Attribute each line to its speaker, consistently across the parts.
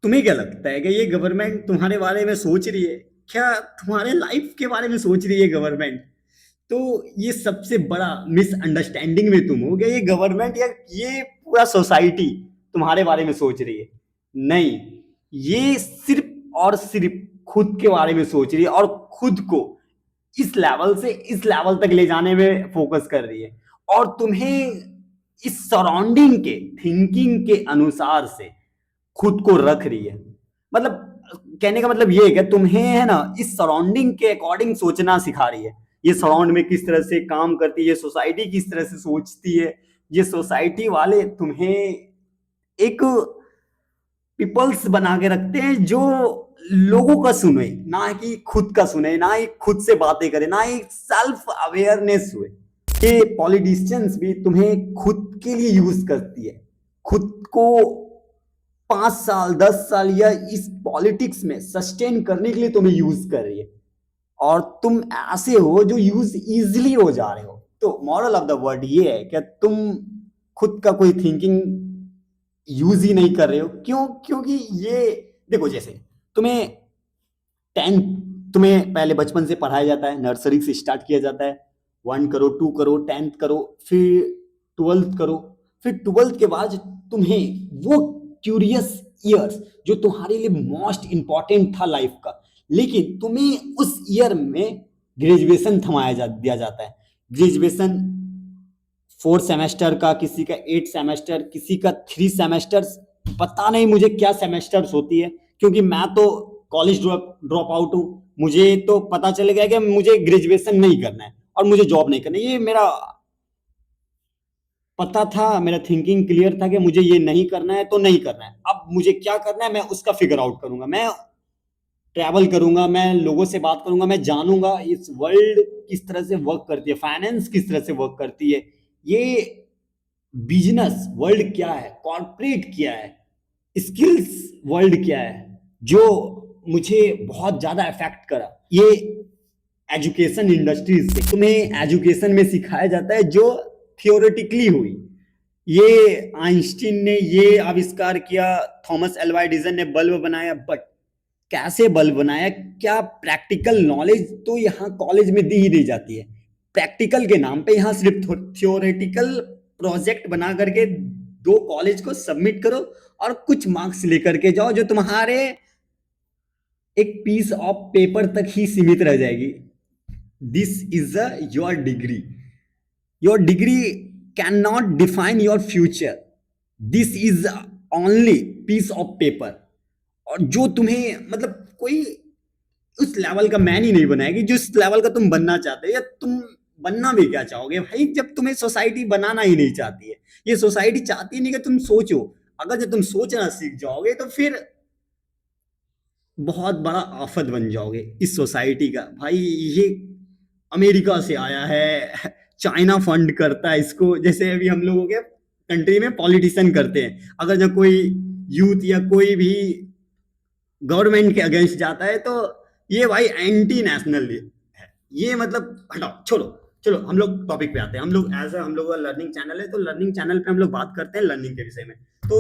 Speaker 1: तुम्हें क्या लगता है कि ये गवर्नमेंट तुम्हारे बारे में सोच रही है? क्या तुम्हारे लाइफ के बारे में सोच रही है गवर्नमेंट? तो ये सबसे बड़ा मिसअंडरस्टैंडिंग में तुम हो कि ये गवर्नमेंट या ये पूरा सोसाइटी तुम्हारे बारे में सोच रही है। नहीं, ये सिर्फ और सिर्फ खुद के बारे में सोच रही है और खुद को इस लेवल से इस लेवल तक ले जाने में फोकस कर रही है और तुम्हें इस सराउंडिंग के थिंकिंग के अनुसार से खुद को रख रही है। मतलब कहने का मतलब ये है कि तुम्हें है ना इस सराउंडिंग के अकॉर्डिंग सोचना सिखा रही है। ये सराउंड में किस तरह से काम करती है, ये सोसाइटी किस तरह से सोचती है, ये सोसाइटी वाले तुम्हें एक पीपल्स बना के रखते हैं जो लोगों का सुने, ना कि खुद का सुने, ना ही खुद से बातें करे, ना ही सेल्फ अवेयरनेस हुए। ये पॉलिटिशियंस भी तुम्हें खुद के लिए यूज करती है, खुद को 5 साल 10 साल या इस पॉलिटिक्स में सस्टेन करने के लिए तुम्हें यूज कर रही है और तुम ऐसे हो जो यूज इजिली हो जा रहे हो। तो मॉरल ऑफ द वर्ड ये है कि तुम खुद का कोई थिंकिंग यूज ही नहीं कर रहे हो। क्यों? क्योंकि ये देखो, जैसे तुम्हें 10 तुम्हें पहले बचपन से पढ़ाया जाता है, नर्सरी से स्टार्ट किया जाता है, 1 करो 2 करो 10th करो, फिर 12th करो, फिर 12th के बाद तुम्हें वो क्यूरियस ईयर्स जो तुम्हारे लिए मोस्ट इंपॉर्टेंट था लाइफ का, लेकिन तुम्हें उस ईयर में ग्रेजुएशन दिया जाता है। ग्रेजुएशन 4 सेमेस्टर का, किसी का 8 सेमेस्टर, किसी का 3 सेमेस्टर, पता नहीं मुझे क्या सेमेस्टर्स होती है, क्योंकि मैं तो कॉलेज ड्रॉप आउट हूँ। मुझे तो पता चल गया कि मुझे ग्रेजुएशन नहीं करना है और मुझे जॉब नहीं करना है। ये मेरा पता था, मेरा थिंकिंग क्लियर था कि मुझे ये नहीं करना है तो नहीं करना है। अब मुझे क्या करना है मैं उसका फिगर आउट करूंगा, मैं ट्रैवल करूंगा, मैं लोगों से बात करूंगा, मैं जानूंगा इस वर्ल्ड किस तरह से वर्क करती है, फाइनेंस किस तरह से वर्क करती है, ये बिजनेस वर्ल्ड क्या है, कॉर्पोरेट क्या है, स्किल्स वर्ल्ड क्या है। जो मुझे बहुत ज्यादा इफेक्ट करा ये एजुकेशन इंडस्ट्रीज से। तुम्हें एजुकेशन में सिखाया जाता है जो थियोरेटिकली हुई। ये आइंस्टीन ने ये आविष्कार किया, थॉमस एल्वा एडिसन ने बल्ब बनाया, बट कैसे बल्ब बनाया, क्या प्रैक्टिकल नॉलेज तो यहाँ कॉलेज में दी ही नहीं जाती है। प्रैक्टिकल के नाम पे यहाँ सिर्फ थियोरेटिकल प्रोजेक्ट बना करके दो कॉलेज को सबमिट करो और कुछ मार्क्स लेकर के जाओ जो तुम्हारे एक पीस ऑफ पेपर तक ही सीमित रह जाएगी। This is a your degree. Your degree can not define your future. This is only piece of paper. और जो तुम्हें मतलब कोई उस लेवल का मैन ही नहीं बनाएगी जिस लेवल का तुम बनना चाहते हो। या तुम बनना भी क्या चाहोगे भाई, जब तुम्हें सोसाइटी बनाना ही नहीं चाहती है। ये सोसाइटी चाहती नहीं कि तुम सोचो। अगर जब तुम सोचना सीख जाओगे तो फिर बहुत बड़ा आफत बन जाओगे इस सोसाइटी का। भाई ये अमेरिका से आया है, चाइना फंड करता है इसको। जैसे अभी हम लोगों के कंट्री में पॉलिटिशियन करते हैं, अगर जब कोई यूथ या कोई भी गवर्नमेंट के अगेंस्ट जाता है तो ये भाई एंटी नेशनल है। ये मतलब हटाओ, छोड़ो। चलो हम लोग टॉपिक पे आते हैं। हम लोग एज हम लोग का लर्निंग चैनल है, तो लर्निंग चैनल पे हम लोग बात करते हैं लर्निंग के विषय में। तो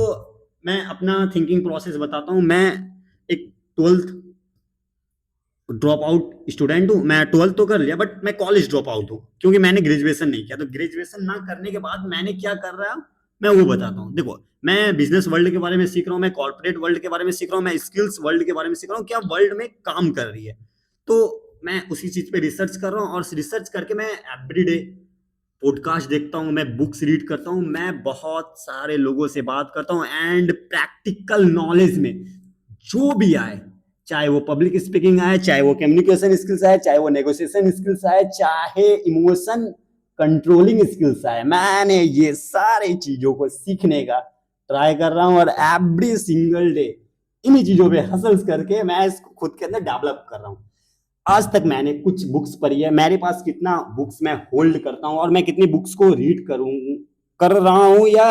Speaker 1: मैं अपना थिंकिंग प्रोसेस बताता हूँ। मैं एक 12th ड्रॉप आउट स्टूडेंट हूँ। मैं 12th तो कर लिया बट मैं कॉलेज ड्रॉप आउट हूँ क्योंकि मैंने ग्रेजुएशन नहीं किया। तो ग्रेजुएशन ना करने के बाद मैंने क्या कर रहा हूँ मैं वो बताता हूँ। देखो, मैं बिजनेस वर्ल्ड के बारे में सीख रहा हूँ, मैं कॉर्पोरेट वर्ल्ड के बारे में सीख रहा हूँ, मैं स्किल्स वर्ल्ड के बारे में सीख रहा हूँ, क्या वर्ल्ड में काम कर रही है। तो मैं उसी चीज पे रिसर्च कर रहा हूँ और रिसर्च करके मैं एवरीडे पॉडकास्ट देखता हूँ, मैं बुक्स रीड करता हूँ, मैं बहुत सारे लोगों से बात करता हूँ एंड प्रैक्टिकल नॉलेज में जो भी आए, चाहे वो पब्लिक स्पीकिंग आए, चाहे वो कम्युनिकेशन स्किल्स आए, चाहे वो नेगोशिएशन स्किल्स आए, चाहे इमोशन कंट्रोलिंग स्किल्स आए, मैंने ये सारे चीजों को सीखने का ट्राई कर रहा हूँ और एवरी सिंगल डे इन्हीं चीजों पे हसल्स करके मैं इसको खुद के अंदर डेवलप कर रहा हूँ। आज तक मैंने कुछ बुक्स पढ़ी है। मेरे पास कितना बुक्स मैं होल्ड करता हूँ और मैं कितनी बुक्स को रीड कर रहा हूँ या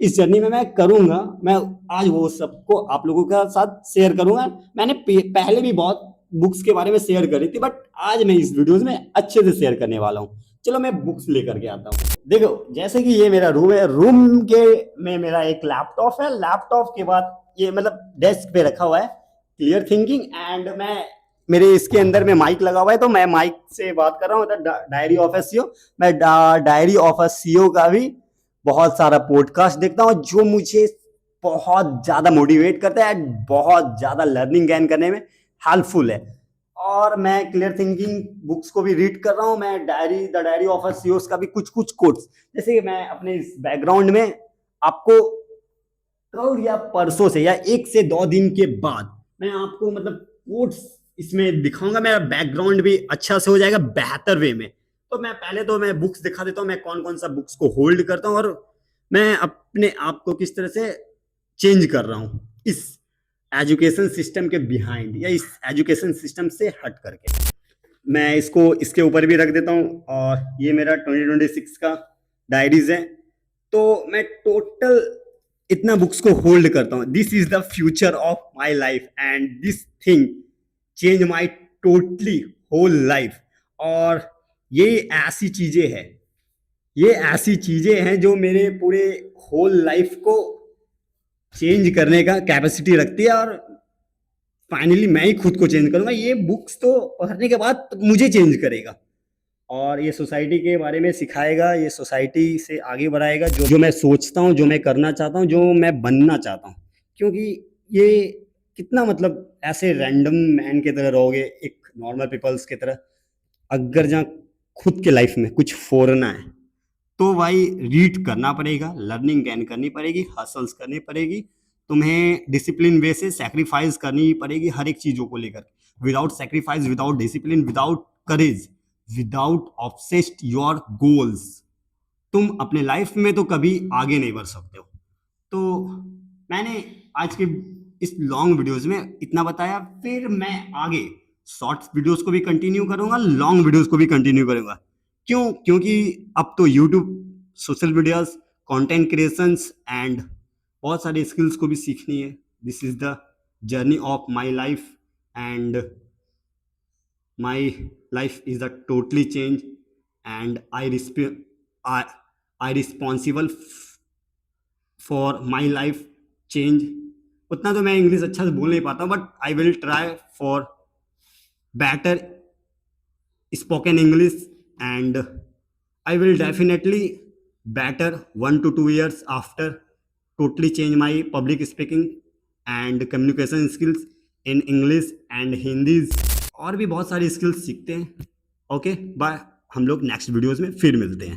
Speaker 1: इस जर्नी में मैं करूंगा, मैं आज वो सबको आप लोगों के साथ शेयर करूंगा। मैंने पहले भी बहुत बुक्स के बारे में शेयर करी थी बट आज मैं इस वीडियोस में अच्छे से शेयर करने वाला हूँ। चलो मैं बुक्स लेकर के आता हूँ। देखो, जैसे कि ये मेरा रूम है, रूम के में मेरा एक लैपटॉप है, लैपटॉप के बाद ये मतलब डेस्क पे रखा हुआ है क्लियर थिंकिंग, एंड मैं मेरे इसके अंदर में माइक लगा हुआ है, तो मैं माइक से बात कर रहा हूँ। डायरी ऑफ ए सीईओ, मैं डायरी ऑफ ए सीईओ का भी बहुत सारा पॉडकास्ट देखता हूँ जो मुझे बहुत ज्यादा मोटिवेट करता है, बहुत ज्यादा लर्निंग गेन करने में हेल्पफुल है। और मैं क्लियर थिंकिंग बुक्स को भी रीड कर रहा हूँ। मैं the diary of a CEO का भी कुछ कुछ कोट्स, जैसे कि मैं अपने इस बैकग्राउंड में आपको कल या परसों से या 1 से 2 दिन के बाद मैं आपको मतलब कोट्स इसमें दिखाऊंगा। मेरा बैकग्राउंड भी अच्छा से हो जाएगा बेहतर वे में। तो मैं पहले तो मैं बुक्स दिखा देता हूँ, मैं कौन कौन सा बुक्स को होल्ड करता हूँ और मैं अपने आप को किस तरह से चेंज कर रहा हूँ इस एजुकेशन सिस्टम के बिहाइंड, या इस एजुकेशन सिस्टम से हट करके। मैं इसको इसके ऊपर भी रख देता हूँ। और ये मेरा 2026 का डायरीज है। तो मैं टोटल इतना बुक्स को होल्ड करता हूँ। This is the future of my life and this thing change my totally whole life. और ये ऐसी चीजें हैं, ये ऐसी चीजें हैं जो मेरे पूरे होल लाइफ को चेंज करने का कैपेसिटी रखती है। और फाइनली मैं ही खुद को चेंज करूंगा। ये बुक्स तो पढ़ने के बाद मुझे चेंज करेगा और ये सोसाइटी के बारे में सिखाएगा, ये सोसाइटी से आगे बढ़ाएगा जो जो मैं सोचता हूँ, जो मैं करना चाहता हूँ, जो मैं बनना चाहता हूँ। क्योंकि ये कितना मतलब ऐसे रैंडम मैन की तरह रहोगे, एक नॉर्मल पीपल्स की तरह। अगर जहाँ खुद के लाइफ में कुछ फोड़ना है तो भाई रीड करना पड़ेगा, लर्निंग गेन करनी पड़ेगी, हसल्स करनी पड़ेगी, तुम्हें डिसिप्लिन वे से सेक्रीफाइस करनी पड़ेगी हर एक चीजों को लेकर। Without sacrifice, without discipline, without courage, without obsessed your goals, तुम अपने लाइफ में तो कभी आगे नहीं बढ़ सकते हो। तो मैंने आज के इस लॉन्ग वीडियोस में इतना बताया। फिर मैं आगे शॉर्ट्स वीडियोस को भी कंटिन्यू करूंगा, लॉन्ग वीडियोस को भी कंटिन्यू करूंगा। क्यों? क्योंकि अब तो YouTube, social medias, content creations and बहुत सारी स्किल्स को भी सीखनी है। This is the journey of my life and my life is a totally change and I responsible for my life change। उतना तो मैं इंग्लिश अच्छा से बोल नहीं पाता, but I will try for better spoken English and I will definitely better 1 to 2 years after totally change my public speaking and communication skills in English and Hindi। और भी बहुत सारी स्किल्स सीखते हैं। ओके बाय, हम लोग next videos में फिर मिलते हैं।